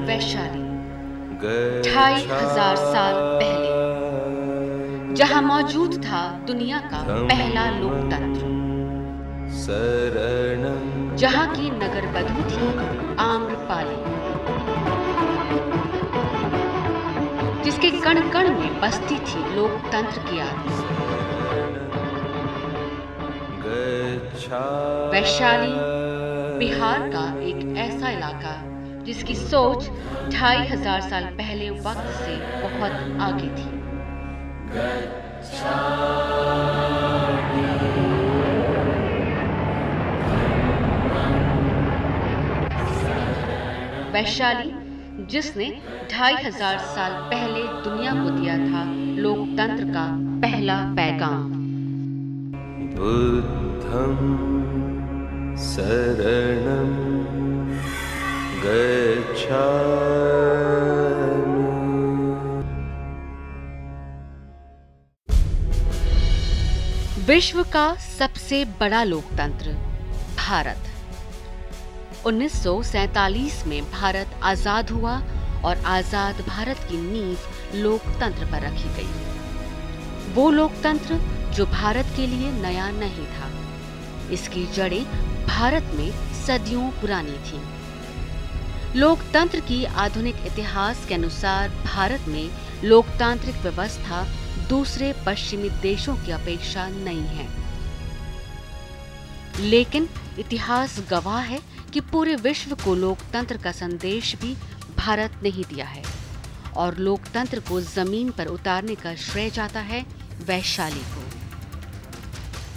वैशाली 2500 साल पहले जहां मौजूद था दुनिया का पहला लोकतंत्र, जहां की नगर बधू थी आम्रपाली, जिसके कण कण में बसती थी लोकतंत्र की आत्मा। वैशाली बिहार का एक ऐसा इलाका जिसकी सोच 2500 साल पहले वक्त से बहुत आगे थी। वैशाली जिसने 2500 साल पहले दुनिया को दिया था लोकतंत्र का पहला पैगाम। बुद्धं शरणं गच्छामि। विश्व का सबसे बड़ा लोकतंत्र भारत। 1947 में भारत आजाद हुआ और आजाद भारत की नींव लोकतंत्र पर रखी गई। वो लोकतंत्र जो भारत के लिए नया नहीं था, इसकी जड़ें भारत में सदियों पुरानी थीं। लोकतंत्र की आधुनिक इतिहास के अनुसार भारत में लोकतांत्रिक व्यवस्था दूसरे पश्चिमी देशों की अपेक्षा नहीं है, लेकिन इतिहास गवाह है कि पूरे विश्व को लोकतंत्र का संदेश भी भारत ने ही दिया है और लोकतंत्र को जमीन पर उतारने का श्रेय जाता है वैशाली को।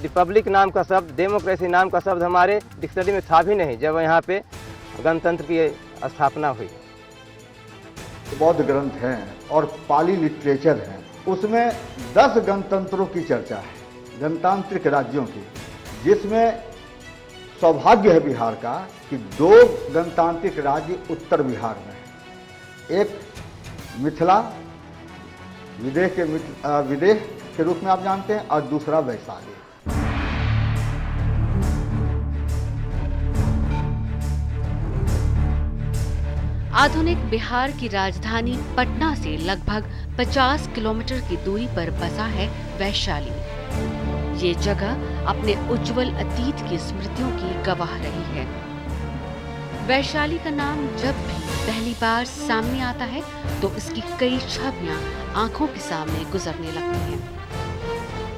रिपब्लिक नाम का शब्द, डेमोक्रेसी नाम का शब्द हमारे डिक्शनरी में था भी नहीं जब यहाँ पे गणतंत्र की स्थापना हुई। बौद्ध ग्रंथ हैं और पाली लिटरेचर है, उसमें 10 गणतंत्रों की चर्चा है, गणतांत्रिक राज्यों की, जिसमें सौभाग्य है बिहार का कि 2 गणतांत्रिक राज्य उत्तर बिहार में है। एक मिथिला, विदेह के रूप में आप जानते हैं, और दूसरा वैशाली। आधुनिक बिहार की राजधानी पटना से लगभग 50 किलोमीटर की दूरी पर बसा है वैशाली। ये जगह अपने उज्जवल अतीत की स्मृतियों की गवाह रही है। वैशाली का नाम जब भी पहली बार सामने आता है तो इसकी कई छवियां आंखों के सामने गुजरने लगती हैं।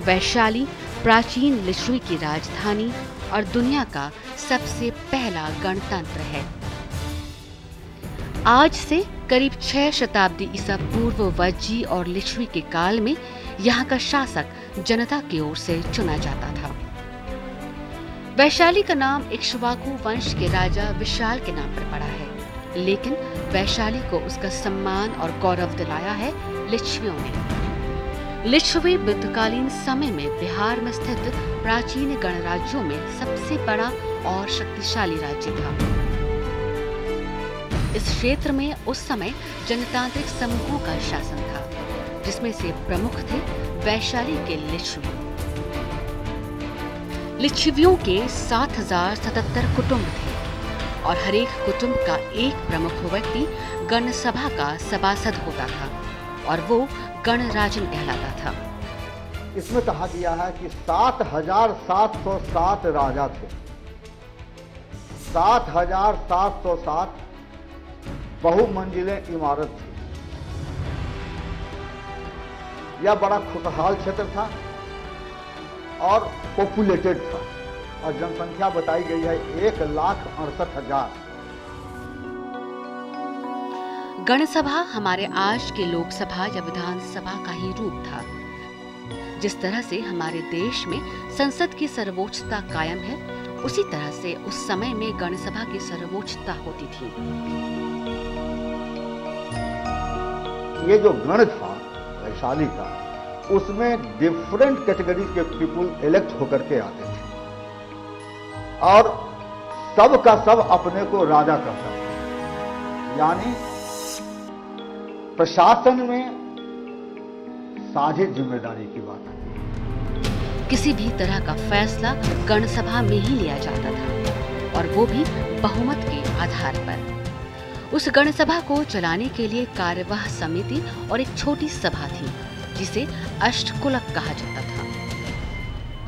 वैशाली प्राचीन लिच्छवी की राजधानी और दुनिया का सबसे पहला गणतंत्र है। आज से करीब 6 शताब्दी ईसा पूर्व वज्जी और लिच्छवी के काल में यहाँ का शासक जनता की ओर से चुना जाता था। वैशाली का नाम इक्ष्वाकु वंश के राजा विशाल के नाम पर पड़ा है, लेकिन वैशाली को उसका सम्मान और गौरव दिलाया है लिच्छवियों ने। लिच्छवी बुद्धकालीन समय में बिहार में स्थित प्राचीन गणराज्यों में सबसे बड़ा और शक्तिशाली राज्य था। इस क्षेत्र में उस समय जनतांत्रिक समूहों का शासन था, जिसमें से प्रमुख थे वैशाली के लिच्छवी। लिच्छवियों के 7077 कुटुंब थे और हर एक कुटुंब का एक प्रमुख व्यक्ति गणसभा का सभासद होता था और वो गणराजन कहलाता था। इसमें कहा गया है कि 7707 राजा थे। 7707 बहुमंजिले इमारत थी। यह बड़ा खुशहाल क्षेत्र था और पॉपुलेटेड था और जनसंख्या बताई गई है 1,68,000। गणसभा हमारे आज के लोकसभा या विधानसभा का ही रूप था। जिस तरह से हमारे देश में संसद की सर्वोच्चता कायम है, उसी तरह से उस समय में गणसभा की सर्वोच्चता होती थी। ये जो गण था वैशाली का, उसमें डिफरेंट कैटेगरी के पीपुल इलेक्ट होकर के आते थे और सब का सब अपने को राजा कहता था। यानी प्रशासन में साझे जिम्मेदारी की बात है। किसी भी तरह का फैसला गणसभा में ही लिया जाता था। और वो भी बहुमत के आधार पर। उस गणसभा को चलाने के लिए कार्यवाह समिति और एक छोटी सभा थी जिसे अष्टकुलक कहा जाता था।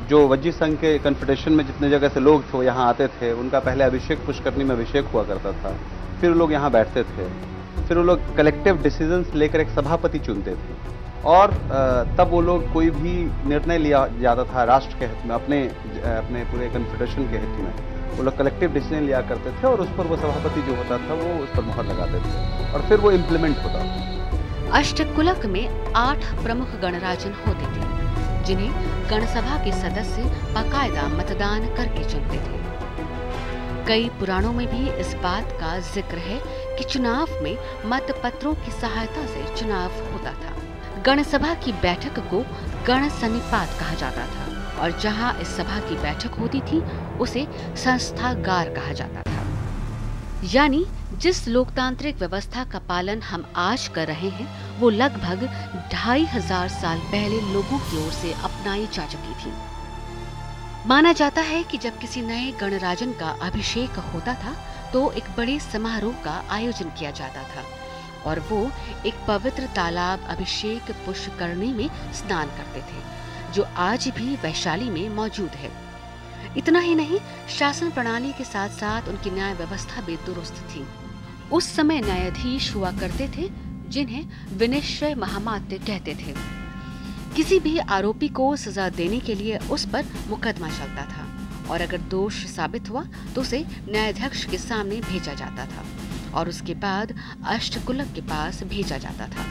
जो वज्जी संघ के कन्फेडरेशन में जितने जगह से लोग थे यहाँ आते थे, उनका पहले अभिषेक पुष्करनी में अभिषेक हुआ करता था, फिर लोग यहाँ बैठते थे, फिर वो लोग कलेक्टिव डिसीजंस लेकर एक सभापति चुनते थे और तब वो लोग कोई भी निर्णय लिया जाता था राष्ट्र के हित में, अपने पूरे कन्फेडरेशन के हित में वो लोग कलेक्टिव डिसीजन लिया करते थे और उस पर वो सभापति जो होता था वो उस पर मुहर लगाते थे और फिर वो इम्प्लीमेंट होता था। अष्टकुलक में 8 प्रमुख गणराजन होते थे जिन्हें गणसभा के सदस्य बाकायदा मतदान करके चुनते थे। कई पुराणों में भी इस बात का जिक्र है कि चुनाव में मतपत्रों की सहायता से चुनाव होता था। गणसभा की बैठक को गण सन्निपात कहा जाता था और जहां इस सभा की बैठक होती थी उसे संस्थागार कहा जाता था। यानी जिस लोकतांत्रिक व्यवस्था का पालन हम आज कर रहे हैं वो लगभग 2500 साल पहले लोगों की ओर से अपनाई जा चुकी थी। माना जाता है कि जब किसी नए गणराजन का अभिषेक होता था तो एक बड़े समारोह का आयोजन किया जाता था और वो एक पवित्र तालाब अभिषेक पुष्करणी में स्नान करते थे जो आज भी वैशाली में मौजूद है। इतना ही नहीं, शासन प्रणाली के साथ साथ उनकी न्याय व्यवस्था भी दुरुस्त थी। उस समय न्यायाधीश हुआ करते थे जिन्हें विनिश्चय महामात्य कहते थे। किसी भी आरोपी को सजा देने के लिए उस पर मुकदमा चलता था और अगर दोष साबित हुआ तो उसे न्यायाध्यक्ष के सामने भेजा जाता था और उसके बाद अष्टकुलक के पास भेजा जाता था।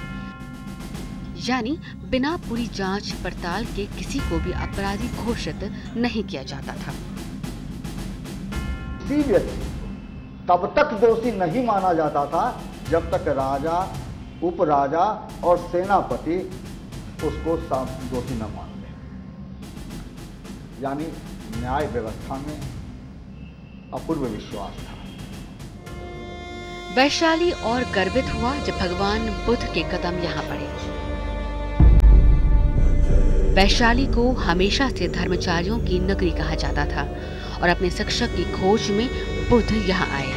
यानी बिना पूरी जांच पड़ताल के किसी को भी अपराधी घोषित नहीं किया जाता था। किसी व्यक्ति तब तक दोषी नहीं माना जाता था जब तक राजा, उपराजा और सेनापति उसको दोषी न मान ले। यानी न्याय व्यवस्था में अपूर्व विश्वास था। वैशाली और गर्वित हुआ जब भगवान बुद्ध के कदम यहाँ पड़े। वैशाली को हमेशा से धर्मचारियों की नगरी कहा जाता था और अपने शिक्षक की खोज में बुद्ध यहाँ आए।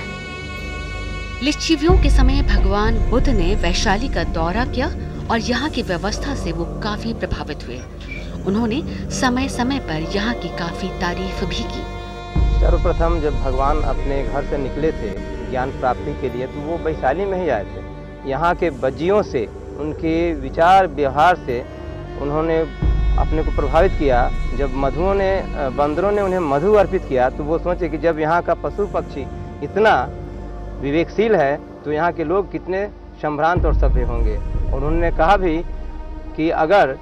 लिच्छवियों के समय भगवान बुद्ध ने वैशाली का दौरा किया और यहाँ की व्यवस्था से वो काफी प्रभावित हुए। उन्होंने समय समय पर यहाँ की काफी तारीफ भी की। सर्वप्रथम जब भगवान अपने घर से निकले थे ज्ञान प्राप्ति के लिए तो वो वैशाली में ही आए थे। यहाँ के बज्जियों से, उनके विचार व्यवहार से उन्होंने अपने को प्रभावित किया। जब बंदरों ने उन्हें मधु अर्पित किया तो वो सोचे कि जब यहाँ का पशु पक्षी इतना विवेकशील है तो यहाँ के लोग कितने संभ्रांत और सभ्य होंगे। और उन्होंने कहा भी कि अगर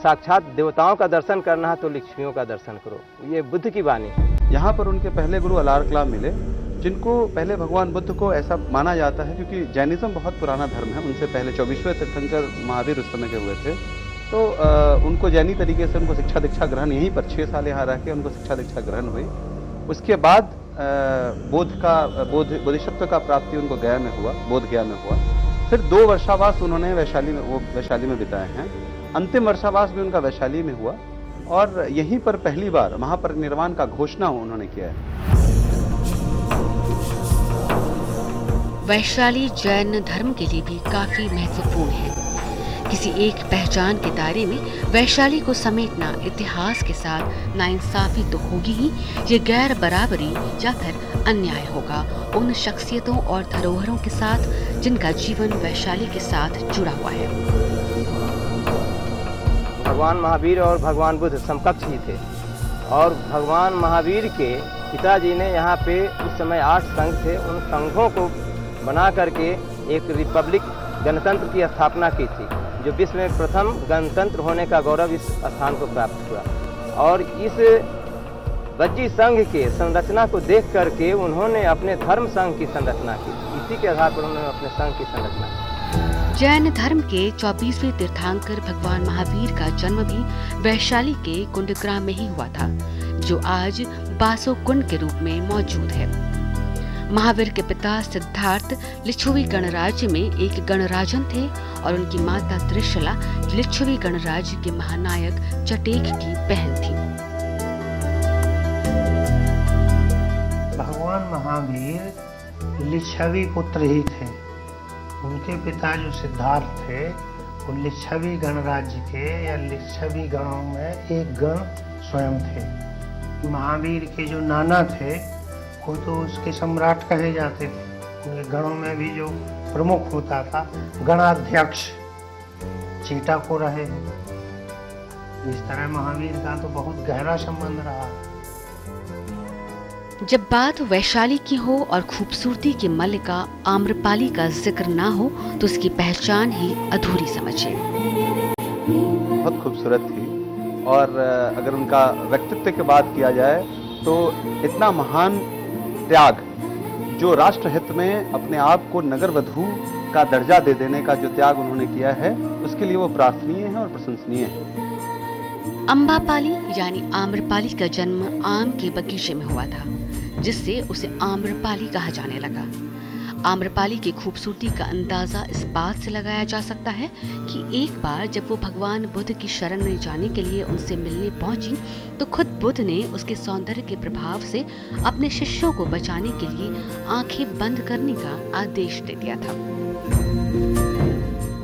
साक्षात देवताओं का दर्शन करना है तो लिच्छवियों का दर्शन करो। ये बुद्ध की वाणी है। यहाँ पर उनके पहले गुरु अलारकला मिले जिनको पहले भगवान बुद्ध को ऐसा माना जाता है क्योंकि जैनिज्म बहुत पुराना धर्म है। उनसे पहले 24वें तीर्थंकर महावीर उस समय के हुए थे तो उनको जैनी तरीके से उनको शिक्षा दीक्षा ग्रहण यहीं पर 6 साल यहाँ रह के उनको शिक्षा दीक्षा ग्रहण हुई। उसके बाद बोधिसत्व का प्राप्ति उनको गया में हुआ, बोध गया में हुआ। फिर 2 वर्षावास उन्होंने वैशाली में बिताए हैं। अंतिम वर्षावास भी उनका वैशाली में हुआ और यहीं पर पहली बार महापरिनिर्वाण का घोषणा उन्होंने किया है। वैशाली जैन धर्म के लिए भी काफी महत्वपूर्ण है। किसी एक पहचान के दायरे में वैशाली को समेटना इतिहास के साथ नाइंसाफी तो होगी ही, ये गैर बराबरी या फिर अन्याय होगा उन शख्सियतों और धरोहरों के साथ जिनका जीवन वैशाली के साथ जुड़ा हुआ है। भगवान महावीर और भगवान बुद्ध समकक्ष ही थे और भगवान महावीर के पिताजी ने यहाँ पे उस समय 8 संघ थे। उन संघों को बना करके एक रिपब्लिक गणतंत्र की स्थापना की थी जो विश्व में प्रथम गणतंत्र होने का गौरव इस स्थान को प्राप्त हुआ। और इस वज्जी संघ के संरचना को देख करके उन्होंने अपने धर्म संघ की संरचना की। इसी के आधार पर उन्होंने अपने संघ की संरचना की। जैन धर्म के 24वें तीर्थंकर भगवान महावीर का जन्म भी वैशाली के कुंडग्राम में ही हुआ था जो आज बासो कुंड के रूप में मौजूद है। महावीर के पिता सिद्धार्थ लिच्छवी गणराज्य में एक गणराजन थे और उनकी माता त्रिशला लिच्छवी गणराज्य के महानायक चटेक की बहन थी। भगवान महावीर लिच्छवी पुत्र ही थे। उनके पिता जो सिद्धार्थ थे वो लिच्छवी गणराज्य के या लिच्छवी गणों में एक गण स्वयं थे। महावीर के जो नाना थे वो तो उसके सम्राट कहे जाते थे। उनके गणों में भी जो प्रमुख होता था गणाध्यक्ष चीटा को रहे हैं। इस तरह महावीर का तो बहुत गहरा संबंध रहा। जब बात वैशाली की हो और खूबसूरती की मल्लिका आम्रपाली का जिक्र ना हो तो उसकी पहचान ही अधूरी समझिए। बहुत खूबसूरत थी और अगर उनका व्यक्तित्व की बात किया जाए तो इतना महान त्याग जो राष्ट्रहित में अपने आप को नगर वधू का दर्जा दे देने का जो त्याग उन्होंने किया है उसके लिए वो प्रार्थनीय है और प्रशंसनीय है। अम्बापाली यानी आम्रपाली का जन्म आम के बगीचे में हुआ था, जिससे उसे आम्रपाली कहा जाने लगा। आम्रपाली की खूबसूरती का अंदाजा इस बात से लगाया जा सकता है कि एक बार जब वो भगवान बुद्ध की शरण में जाने के लिए उनसे मिलने पहुंची तो खुद बुद्ध ने उसके सौंदर्य के प्रभाव से अपने शिष्यों को बचाने के लिए आंखें बंद करने का आदेश दे दिया था।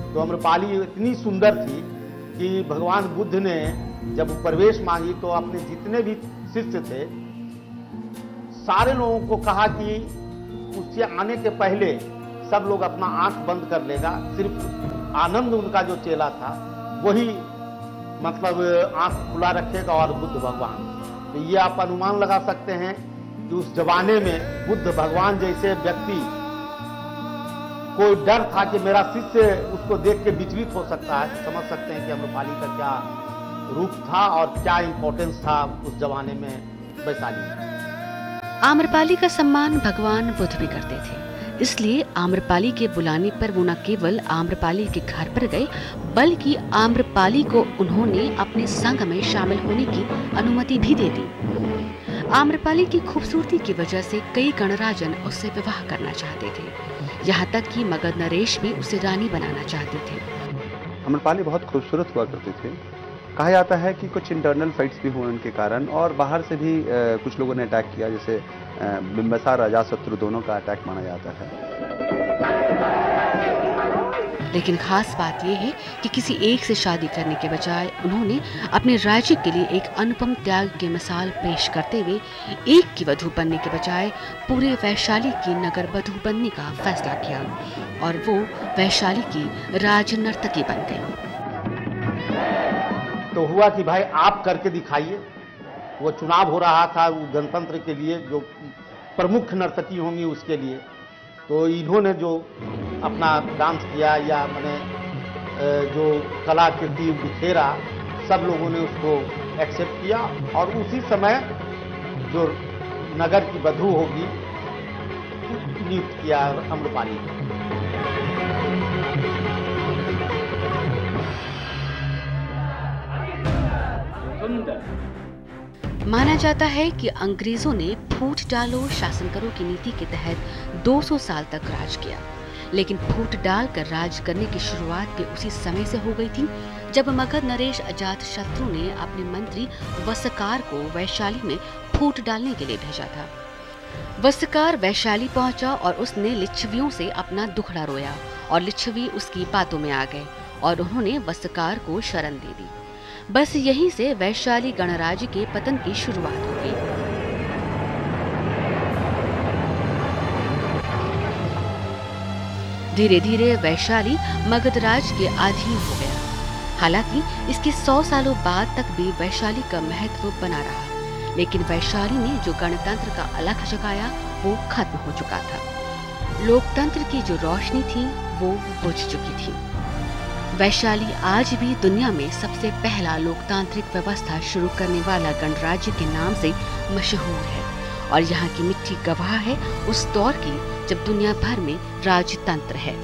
तो आम्रपाली इतनी सुंदर थी कि भगवान बुद्ध ने जब प्रवेश मांगी तो अपने जितने भी शिष्य थे सारे लोगों को कहा कि उससे आने के पहले सब लोग अपना आंख बंद कर लेगा, सिर्फ आनंद उनका जो चेला था वही मतलब आंख खुला रखेगा और बुद्ध भगवान। तो ये आप अनुमान लगा सकते हैं कि उस जमाने में बुद्ध भगवान जैसे व्यक्ति कोई डर था कि मेरा शिष्य उसको देख के विचलित हो सकता है। समझ सकते हैं कि आम्रपाली का क्या रूप था और क्या इंपॉर्टेंस था उस जमाने में वैशाली में। आम्रपाली का सम्मान भगवान बुद्ध भी करते थे, इसलिए आम्रपाली के बुलाने पर वो न केवल आम्रपाली के घर पर गए बल्कि आम्रपाली को उन्होंने अपने संघ में शामिल होने की अनुमति भी दे दी। आम्रपाली की खूबसूरती की वजह से कई गणराजन उससे विवाह करना चाहते थे, यहाँ तक कि मगध नरेश भी उसे रानी बनाना चाहते थे। आम्रपाली बहुत खूबसूरत हुआ करते थे। कहा जाता है कि कुछ इंटरनल फाइट्स भी हुए उनके कारण और बाहर से भी कुछ लोगों ने अटैक किया, जैसे बिंबिसार अजातशत्रु दोनों का अटैक माना जाता है। लेकिन खास बात यह है कि किसी एक से शादी करने के बजाय उन्होंने अपने राज्य के लिए एक अनुपम त्याग की मिसाल पेश करते हुए एक की वधू बनने के बजाय पूरे वैशाली की नगर वधू बनने का फैसला किया और वो वैशाली की राज नर्तकी बन गई। तो हुआ कि भाई आप करके दिखाइए। वो चुनाव हो रहा था वो गणतंत्र के लिए, जो प्रमुख नर्तकी होंगी उसके लिए। तो इन्होंने जो अपना डांस किया या मैंने जो कलाकृति बिखेरा, सब लोगों ने उसको एक्सेप्ट किया और उसी समय जो नगर की वधू होगी नियुक्त किया आम्रपाली को। माना जाता है कि अंग्रेजों ने फूट डालो शासन करो की नीति के तहत 200 साल तक राज किया, लेकिन फूट डालकर राज करने की शुरुआत भी उसी समय से हो गई थी जब मगध नरेश अजातशत्रु ने अपने मंत्री वस्सकार को वैशाली में फूट डालने के लिए भेजा था। वस्सकार वैशाली पहुंचा और उसने लिच्छवियों से अपना दुखड़ा रोया और लिच्छवी उसकी बातों में आ गए और उन्होंने वस्सकार को शरण दे दी। बस यहीं से वैशाली गणराज्य के पतन की शुरुआत हो गई। धीरे धीरे वैशाली मगधराज के अधीन हो गया। हालांकि इसके 100 सालों बाद तक भी वैशाली का महत्व बना रहा, लेकिन वैशाली ने जो गणतंत्र का अलख जगाया वो खत्म हो चुका था। लोकतंत्र की जो रोशनी थी वो बुझ चुकी थी। वैशाली आज भी दुनिया में सबसे पहला लोकतांत्रिक व्यवस्था शुरू करने वाला गणराज्य के नाम से मशहूर है और यहाँ की मिट्टी गवाह है उस दौर की जब दुनिया भर में राजतंत्र है।